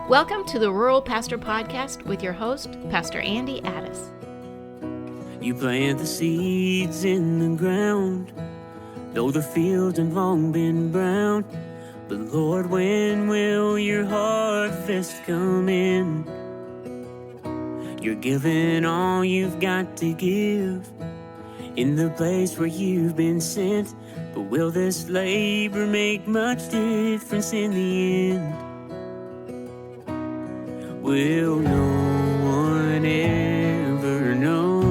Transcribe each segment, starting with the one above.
Welcome to the Rural Pastor Podcast with your host, Pastor Andy Addis. You plant the seeds in the ground, though the fields have long been brown. But Lord, when will your harvest come in? You're giving all you've got to give in the place where you've been sent. But will this labor make much difference in the end? Will no one ever know?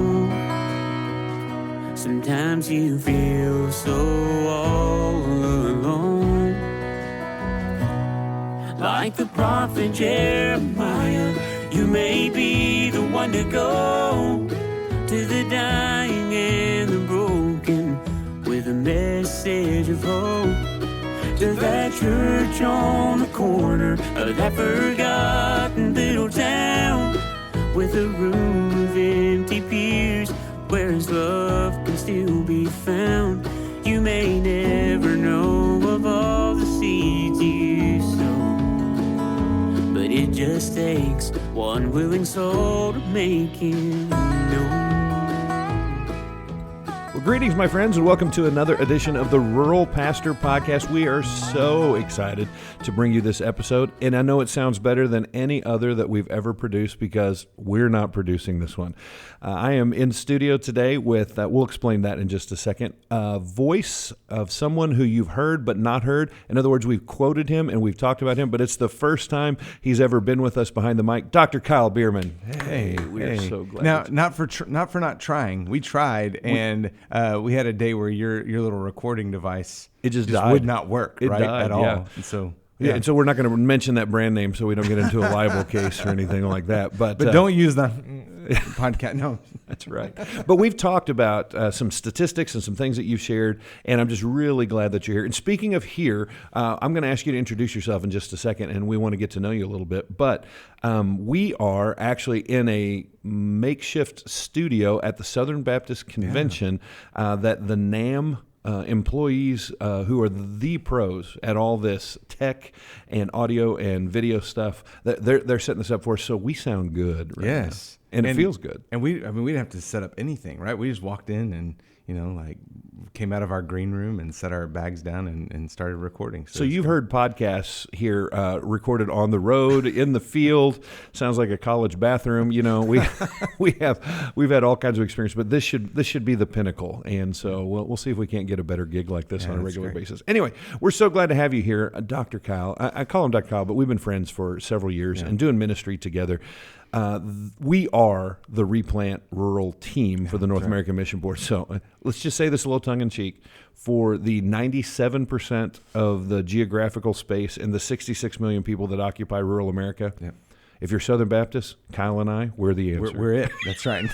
Sometimes you feel so all alone. Like the prophet Jeremiah, you may be the one to go to the dying and the broken with a message of hope. To that church on the corner of that forgotten little town, with a room of empty pews where his love can still be found. You may never know of all the seeds you sow, but it just takes one willing soul to make it known. Well, greetings, my friends, and welcome to another edition of the Rural Pastor Podcast. We are so excited to bring you this episode, and I know it sounds better than any other that we've ever produced because we're not producing this one. I am in studio today with, we'll explain that in just a second, a voice of someone who you've heard but not heard. In other words, we've quoted him and we've talked about him, but it's the first time he's ever been with us behind the mic. Dr. Kyle Bueermann. Hey, we're so glad. Now, not for not trying. We tried, and we had a day where your little recording device it just would not work died, at all. Yeah. And so. Yeah, and so we're not going to mention that brand name so we don't get into a libel case or anything like that. But don't use the podcast. No, that's right. But we've talked about some statistics and some things that you've shared, and I'm just really glad that you're here. And speaking of here, I'm going to ask you to introduce yourself in just a second, and we want to get to know you a little bit. But we are actually in a makeshift studio at the Southern Baptist Convention that the NAM employees who are the pros at all this tech and audio and video stuff, they're setting this up for us, so we sound good right now. And it feels good. And we didn't have to set up anything, right? We just walked in and came out of our green room and set our bags down and started recording. So you've heard podcasts here recorded on the road, in the field. Sounds like a college bathroom. We've had all kinds of experience, but this should be the pinnacle. And so we'll see if we can't get a better gig like this on a regular basis. Anyway, we're so glad to have you here, Dr. Kyle. I call him Dr. Kyle, but we've been friends for several years and doing ministry together. We are the Replant Rural team for the North American Mission Board. So let's just say this a little tongue-in-cheek. For the 97% of the geographical space and the 66 million people that occupy rural America, if you're Southern Baptist, Kyle and I, we're the answer. We're it. That's right.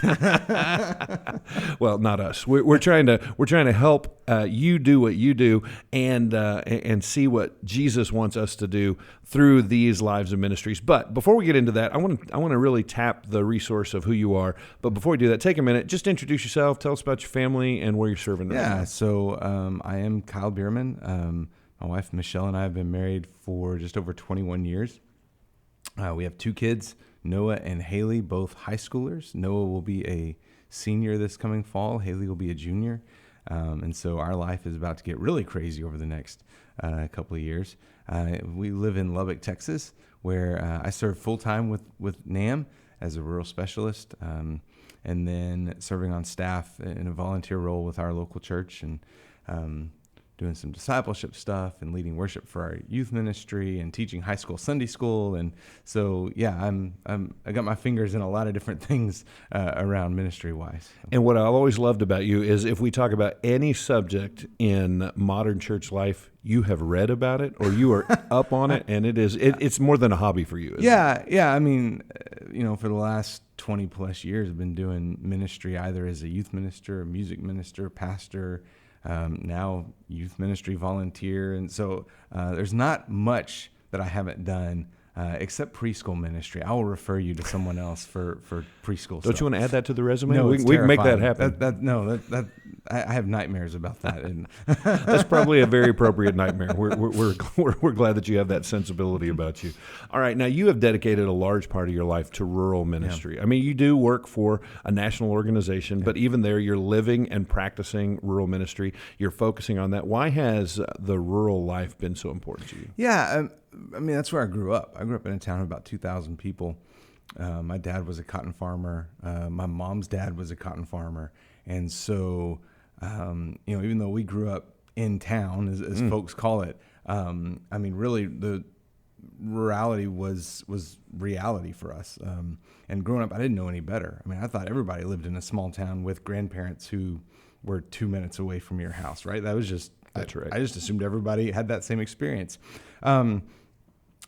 Well, not us. We're trying to help you do what you do and see what Jesus wants us to do through these lives and ministries. But before we get into that, I want to really tap the resource of who you are. But before we do that, take a minute, just introduce yourself, tell us about your family and where you're serving. Yeah. So I am Kyle Bueermann. My wife Michelle and I have been married for just over 21 years. We have two kids, Noah and Haley, both high schoolers. Noah will be a senior this coming fall. Haley will be a junior. And so our life is about to get really crazy over the next couple of years. We live in Lubbock, Texas, where I serve full-time with NAM as a rural specialist, and then serving on staff in a volunteer role with our local church, and doing some discipleship stuff and leading worship for our youth ministry and teaching high school Sunday school. And so, I got my fingers in a lot of different things around ministry wise. And what I've always loved about you is if we talk about any subject in modern church life, you have read about it or you are up on it, and it's more than a hobby for you. Yeah. I mean, for the last 20 plus years, I've been doing ministry either as a youth minister, a music minister, pastor, now youth ministry volunteer. And so there's not much that I haven't done except preschool ministry. I will refer you to someone else for preschool. Don't you want to add that to the resume? No, we can make that happen. I have nightmares about that. And That's probably a very appropriate nightmare. We're glad that you have that sensibility about you. All right, now you have dedicated a large part of your life to rural ministry. I mean, you do work for a national organization, but even there, you're living and practicing rural ministry. You're focusing on that. Why has the rural life been so important to you? Yeah, I mean, that's where I grew up. I grew up in a town of about 2,000 people. My dad was a cotton farmer. My mom's dad was a cotton farmer. And so, even though we grew up in town, as folks call it, I mean, really the rurality was reality for us. And growing up, I didn't know any better. I mean, I thought everybody lived in a small town with grandparents who were 2 minutes away from your house, right? That was just, That's right. I just assumed everybody had that same experience.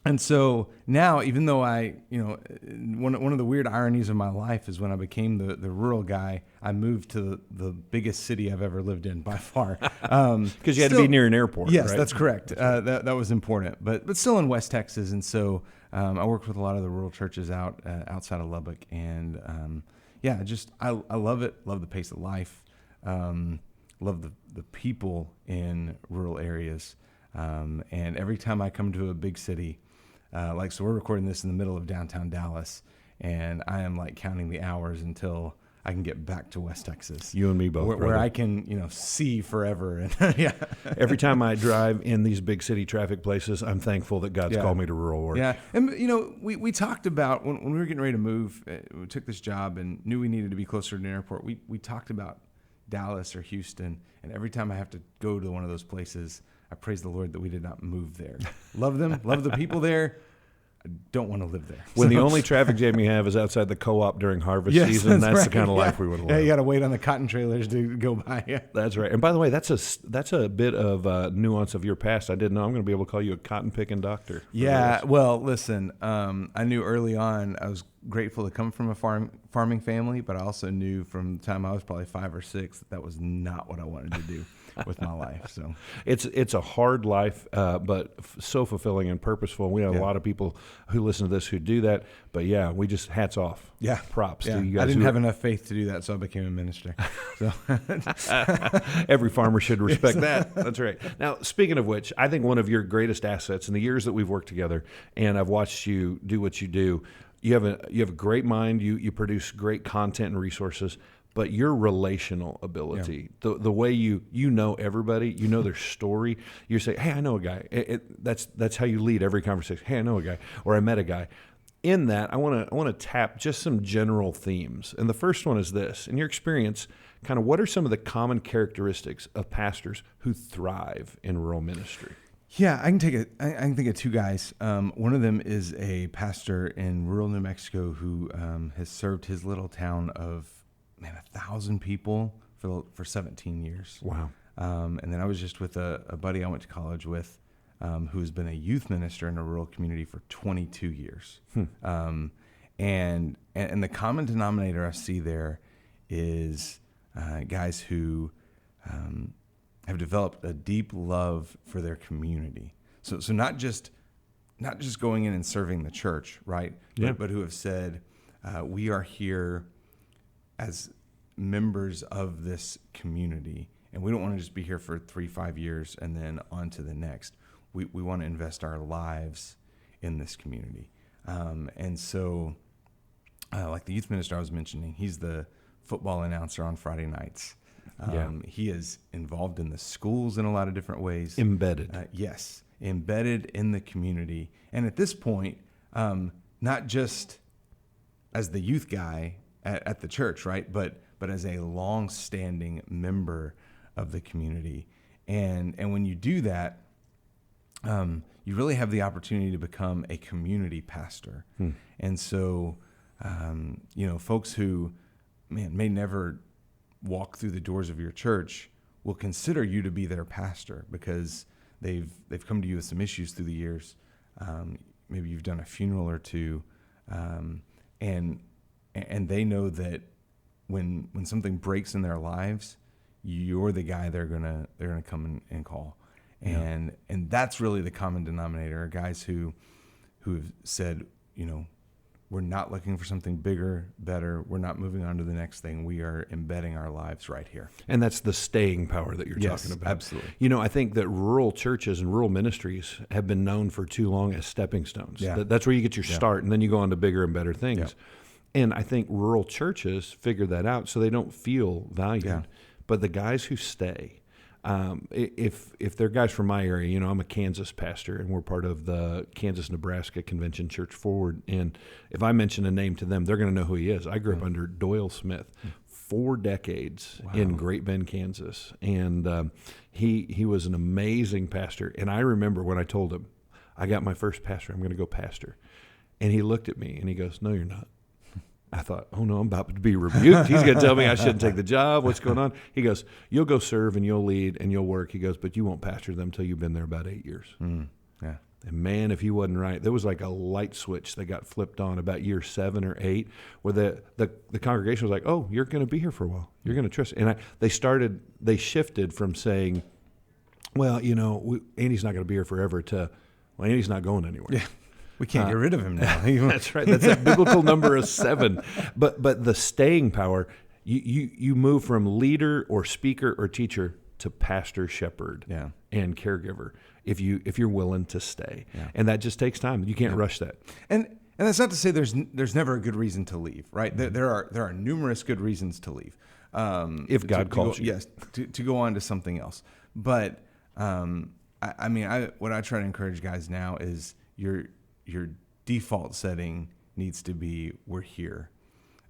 And so now, even though one of the weird ironies of my life is when I became the rural guy, I moved to the biggest city I've ever lived in by far. Because you had to be near an airport. Yes, right? That's correct. That was important, but still in West Texas. And so I worked with a lot of the rural churches outside of Lubbock, and I love it. Love the pace of life. Love the people in rural areas. And every time I come to a big city, so we're recording this in the middle of downtown Dallas, and I am like counting the hours until I can get back to West Texas. You and me both, where I can, see forever. And yeah. Every time I drive in these big city traffic places, I'm thankful that God's called me to rural work. Yeah, and we talked about when we were getting ready to move, we took this job and knew we needed to be closer to an airport. We talked about Dallas or Houston, and every time I have to go to one of those places, I praise the Lord that we did not move there. Love them, love the people there. I don't want to live there. When the only traffic jam you have is outside the co-op during harvest season, that's right. the kind of life we would live. Yeah, you got to wait on the cotton trailers to go by. Yeah. That's right. And by the way, that's a bit of nuance of your past. I didn't know I'm going to be able to call you a cotton picking doctor. Yeah. Well, listen, I knew early on I was grateful to come from a farming family, but I also knew from the time I was probably 5 or 6 that was not what I wanted to do with my life. So it's a hard life, but so fulfilling and purposeful. We have a lot of people who listen to this who do that. But yeah, we just hats off. Yeah, props to you guys. I didn't have enough faith to do that, so I became a minister. So every farmer should respect that. That's right. Now, speaking of which, I think one of your greatest assets in the years that we've worked together, and I've watched you do what you do. You have a great mind. You produce great content and resources. But your relational ability, the way you know everybody, you know their story. You say, "Hey, I know a guy." That's how you lead every conversation. "Hey, I know a guy," or "I met a guy." In that, I want to tap just some general themes. And the first one is this: in your experience, kind of what are some of the common characteristics of pastors who thrive in rural ministry? Yeah, I can think of 2 guys. One of them is a pastor in rural New Mexico who has served his little town of 1,000 people for 17 years. Wow. And then I was just with a buddy I went to college with who has been a youth minister in a rural community for 22 years. And the common denominator I see there is guys who have developed a deep love for their community. So not just going in and serving the church, right? But who have said, we are here as members of this community, and we don't want to just be here for 3-5 years and then on to the next. We want to invest our lives in this community. And so, like the youth minister I was mentioning, he's the football announcer on Friday nights. He is involved in the schools in a lot of different ways. Embedded. Yes, embedded in the community. And at this point, not just as the youth guy at the church, right? But as a long-standing member of the community. And when you do that, you really have the opportunity to become a community pastor. And so, folks who, may never walk through the doors of your church will consider you to be their pastor because they've come to you with some issues through the years. Maybe you've done a funeral or two, and they know that when something breaks in their lives, you're the guy they're gonna come and call. And that's really the common denominator, are guys who who have said, we're not looking for something bigger, better. We're not moving on to the next thing. We are embedding our lives right here. And that's the staying power that you're talking about. Absolutely. I think that rural churches and rural ministries have been known for too long as stepping stones. Yeah. That's where you get your start, and then you go on to bigger and better things. Yeah. And I think rural churches figure that out so they don't feel valued. Yeah. But the guys who stay, if they're guys from my area, I'm a Kansas pastor, and we're part of the Kansas-Nebraska Convention Church Forward. And if I mention a name to them, they're going to know who he is. I grew up under Doyle Smith, 4 decades in Great Bend, Kansas. And he was an amazing pastor. And I remember when I told him, I got my first pastor, I'm going to go pastor. And he looked at me and he goes, "No, you're not." I thought, oh no, I'm about to be rebuked. He's going to tell me I shouldn't take the job. What's going on? He goes, "You'll go serve and you'll lead and you'll work." He goes, "But you won't pastor them until you've been there about 8 years." Yeah. And man, if he wasn't right, there was like a light switch that got flipped on about year 7 or 8, where the congregation was like, "Oh, you're going to be here for a while. You're going to trust." And they shifted from saying, "Well, Andy's not going to be here forever," to, "Well, Andy's not going anywhere." Yeah. We can't get rid of him now. That's right. That's a biblical number of 7. But the staying power, you move from leader or speaker or teacher to pastor, shepherd, and caregiver if you're willing to stay. Yeah. And that just takes time. You can't rush that. And that's not to say there's never a good reason to leave, right? Mm-hmm. There are numerous good reasons to leave. If God calls you. Yes, to go on to something else. But what I try to encourage guys now is your default setting needs to be, we're here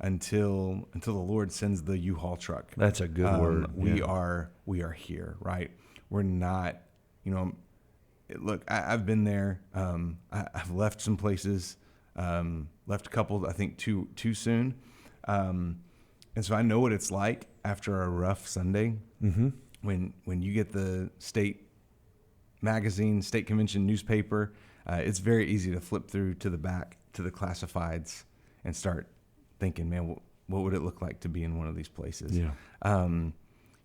until the Lord sends the U-Haul truck. That's a good word. We are here, right? We're not, look, I've been there. I've left some places, left a couple, I think too soon. And so I know what it's like after a rough Sunday, when you get the state magazine, state convention newspaper. It's very easy to flip through to the back to the classifieds and start thinking, man, what would it look like to be in one of these places? Yeah.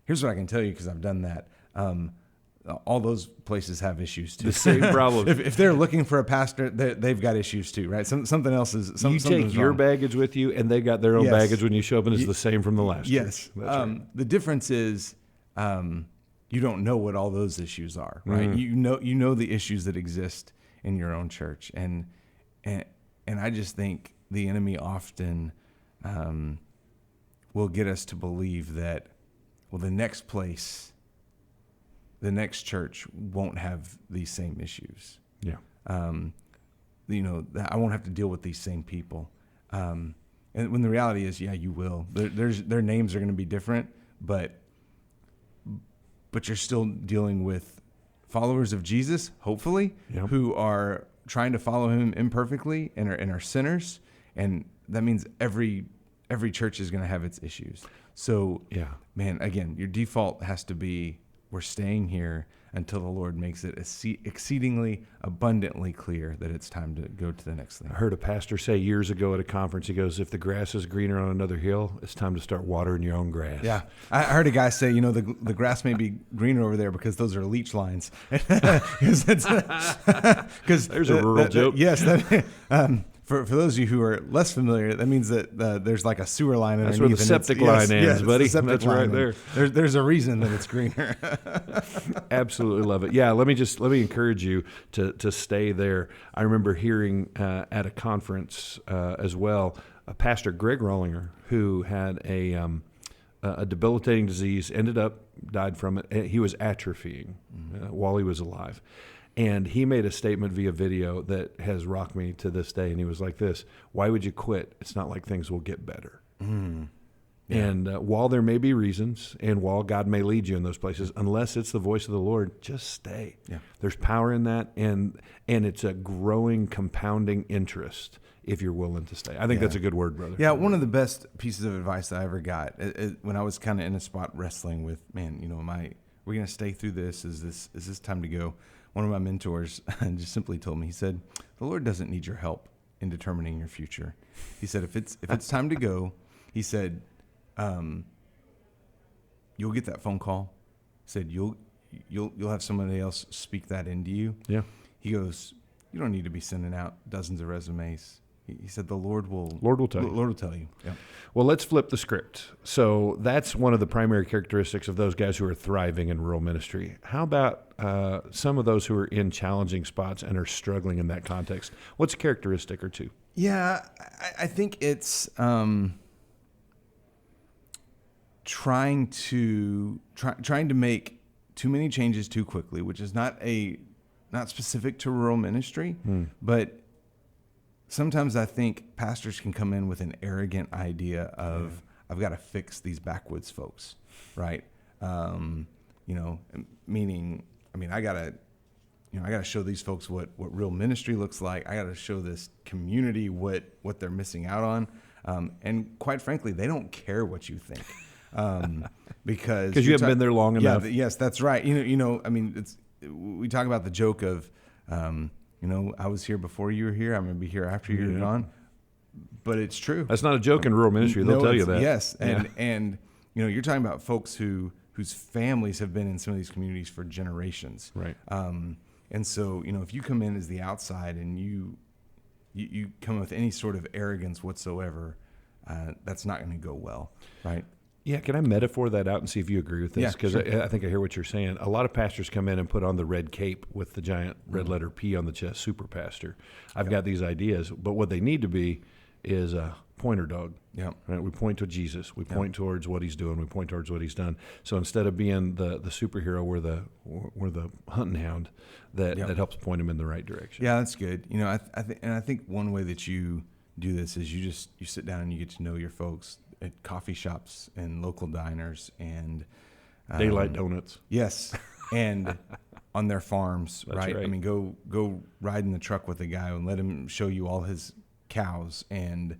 Here's what I can tell you, because I've done that. All those places have issues too. The same problem. if they're looking for a pastor, they've got issues too, right? Something else is. You take your baggage with you, and they got their own baggage when you show up, and it's the same from the last. Yes. Right. The difference is, you don't know what all those issues are, right? Mm. You know the issues that exist in your own church, and I just think the enemy often will get us to believe that, well, the next church won't have these same issues. Yeah. I won't have to deal with these same people. And when the reality is, yeah, you will. Their names are going to be different, but you're still dealing with followers of Jesus, hopefully, who are trying to follow him imperfectly and are sinners. And that means every church is going to have its issues. So, man, again, your default has to be, we're staying here until the Lord makes it exceedingly abundantly clear that it's time to go to the next thing. I heard a pastor say years ago at a conference, he goes, "If the grass is greener on another hill, it's time to start watering your own grass." Yeah. I heard a guy say, the grass may be greener over there because those are leach lines. Because there's a rural joke. Yes. For those of you who are less familiar, that means that there's like a sewer line underneath. That's where the septic line ends, buddy. That's right there. There's a reason that it's greener. Absolutely love it. Yeah, let me encourage you to stay there. I remember hearing at a conference as well, Pastor Greg Rollinger, who had a debilitating disease, died from it. He was atrophying while he was alive. And he made a statement via video that has rocked me to this day. And he was like this: "Why would you quit? It's not like things will get better." Yeah. And while there may be reasons, and while God may lead you in those places, unless it's the voice of the Lord, just stay. Yeah. There's power in that, and it's a growing, compounding interest if you're willing to stay. I think that's a good word, brother. Yeah, one of the best pieces of advice that I ever got when I was kind of in a spot wrestling with, man, we're going to stay through this? Is this time to go? One of my mentors just simply told me, he said, "The Lord doesn't need your help in determining your future." He said, if it's time to go, he said, you'll get that phone call. He said, you'll have somebody else speak that into you. Yeah. He goes, you don't need to be sending out dozens of resumes. He said the Lord will tell you. Lord will tell you. Yeah. Well, let's flip the script. So that's one of the primary characteristics of those guys who are thriving in rural ministry. How about some of those who are in challenging spots and are struggling in that context? What's a characteristic or two? Yeah, I think it's trying to make too many changes too quickly, which is not specific to rural ministry, but sometimes I think pastors can come in with an arrogant idea of, I've got to fix these backwoods folks, right? Meaning, I got to show these folks what real ministry looks like. I got to show this community what they're missing out on. And quite frankly, they don't care what you think. Because you haven't been there long enough. Yes, that's right. We talk about the joke of, I was here before you were here. I'm going to be here after you're gone. But it's true. That's not a joke in rural ministry. They'll tell you that. Yes. And you're talking about folks whose families have been in some of these communities for generations. Right. And so, if you come in as the outside and you come with any sort of arrogance whatsoever, that's not going to go well. Right. Yeah, can I metaphor that out and see if you agree with this? Because sure. I think I hear what you're saying. A lot of pastors come in and put on the red cape with the giant red letter P on the chest, super pastor. I've got these ideas, but what they need to be is a pointer dog. Yeah. Right? We point to Jesus. We point towards what he's doing. We point towards what he's done. So instead of being the superhero, we're the hunting hound that helps point him in the right direction. Yeah, that's good. I think one way that you do this is you sit down and you get to know your folks at coffee shops and local diners and Daylight Donuts. Yes, and on their farms, That's right. Go ride in the truck with a guy and let him show you all his cows and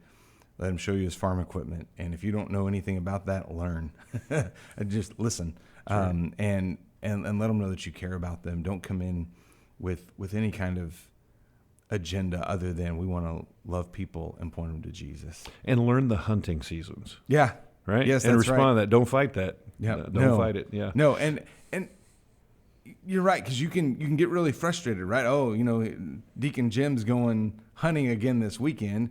let him show you his farm equipment. And if you don't know anything about that, learn. Just listen, and let them know that you care about them. Don't come in with any kind of agenda other than we want to love people and point them to Jesus. And learn the hunting seasons. Yeah. Right? Yes, and that's respond right. to that. Don't fight that. Yeah. Don't fight it. Yeah. No, and you're right, because you can get really frustrated, right? Oh, Deacon Jim's going hunting again this weekend.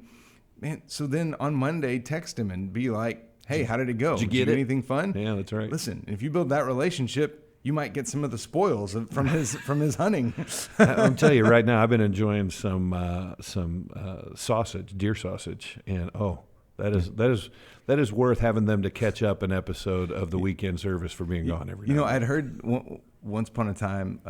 Man, so then on Monday, text him and be like, hey, how did it go? Did you get anything fun? Yeah, that's right. Listen, if you build that relationship, you might get some of the spoils from his hunting. I'm telling you right now, I've been enjoying some sausage, deer sausage, and that is worth having them to catch up an episode of the weekend service for being gone every night. I'd heard once upon a time,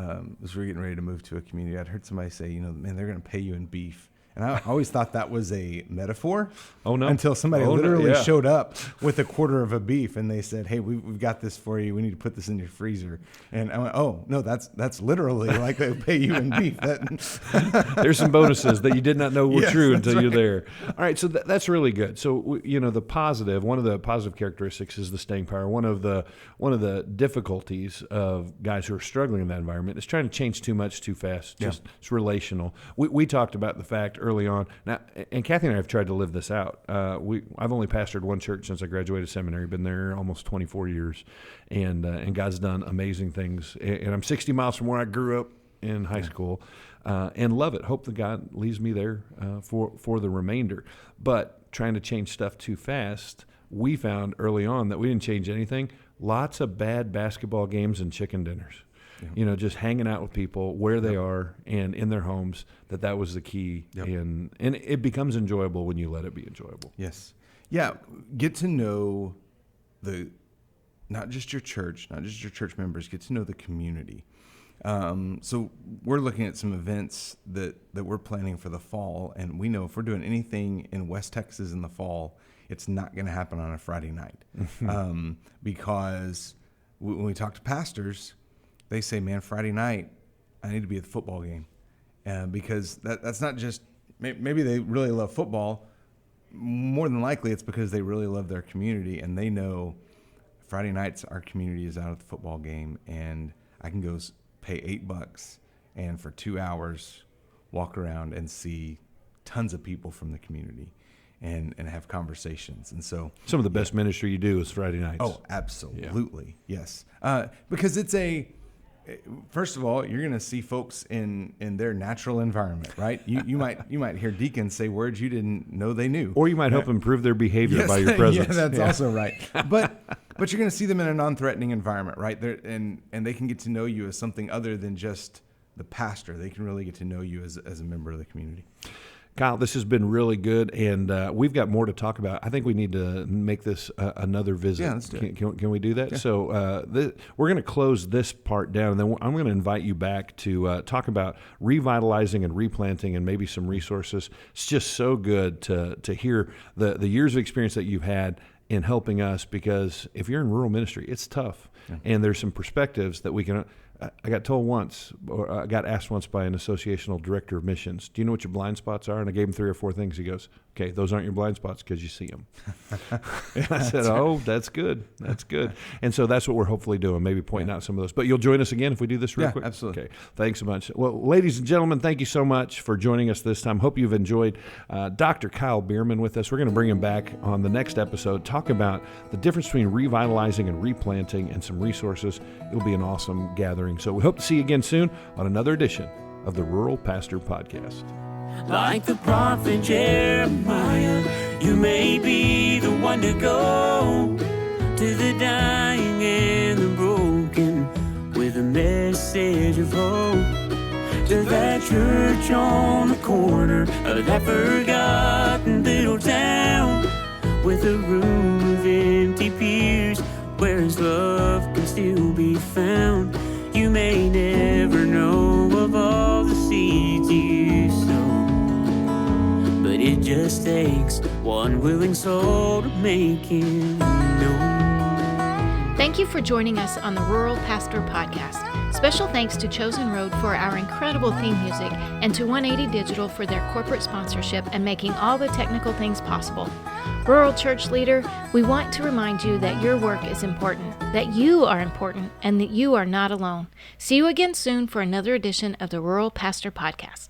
as we were getting ready to move to a community, I'd heard somebody say, man, they're going to pay you in beef. And I always thought that was a metaphor. Oh, no. Until somebody literally showed up with a quarter of a beef and they said, hey, we've got this for you. We need to put this in your freezer. And I went, oh, no, that's literally like they pay you in beef. There's some bonuses that you did not know were true until you're right. there. All right, so that's really good. So, one of the positive characteristics is the staying power. One of the difficulties of guys who are struggling in that environment is trying to change too much too fast. It's relational. We talked about the fact early on. Now, and Kathy and I have tried to live this out. I've only pastored one church since I graduated seminary. Been there almost 24 years, and God's done amazing things. And I'm 60 miles from where I grew up in high school, and love it. Hope that God leaves me there for the remainder. But trying to change stuff too fast, we found early on that we didn't change anything. Lots of bad basketball games and chicken dinners. Yeah. Just hanging out with people where they are and in their homes, that was the key. Yep. And it becomes enjoyable when you let it be enjoyable. Yes. Yeah. Get to know not just your church members, get to know the community. So we're looking at some events that we're planning for the fall. And we know if we're doing anything in West Texas in the fall, it's not going to happen on a Friday night. Because when we talk to pastors, they say, man, Friday night, I need to be at the football game. Because that's not just, maybe they really love football. More than likely, it's because they really love their community. And they know Friday nights, our community is out at the football game. And I can go pay $8 and for 2 hours, walk around and see tons of people from the community and have conversations. And so some of the best ministry you do is Friday nights. Oh, absolutely. Yeah. Yes. Because it's First of all, you're going to see folks in their natural environment, right? You might hear deacons say words you didn't know they knew, Or you might help improve their behavior by your presence. Yeah, that's also right. But you're going to see them in a non-threatening environment, right? And they can get to know you as something other than just the pastor. They can really get to know you as a member of the community. Kyle, this has been really good, and we've got more to talk about. I think we need to make this another visit. Yeah, let's do it. Can we do that? Yeah. So we're going to close this part down, and then I'm going to invite you back to talk about revitalizing and replanting and maybe some resources. It's just so good to hear the years of experience that you've had in helping us, because if you're in rural ministry, it's tough, and there's some perspectives that we can I got told once, or I got asked once by an associational director of missions, do you know what your blind spots are? And I gave him 3 or 4 things. He goes, okay, those aren't your blind spots because you see them. I said, oh, that's good. That's good. And so that's what we're hopefully doing, maybe pointing out some of those. But you'll join us again if we do this real quick? Absolutely. Okay, thanks a bunch. Well, ladies and gentlemen, thank you so much for joining us this time. Hope you've enjoyed Dr. Kyle Bueermann with us. We're going to bring him back on the next episode, talk about the difference between revitalizing and replanting and some resources. It'll be an awesome gathering. So we hope to see you again soon on another edition of the Rural Pastor Podcast. Like the prophet Jeremiah, you may be the one to go to the dying and the broken with a message of hope. To that church on the corner of that forgotten little town with a room of empty pews where his love can still be found. You may never know of all the seeds you sow, but it just takes one willing soul to make him known. Thank you for joining us on the Rural Pastor Podcast. Special thanks to Chosen Road for our incredible theme music and to 180 Digital for their corporate sponsorship and making all the technical things possible. Rural Church Leader, we want to remind you that your work is important, that you are important, and that you are not alone. See you again soon for another edition of the Rural Pastor Podcast.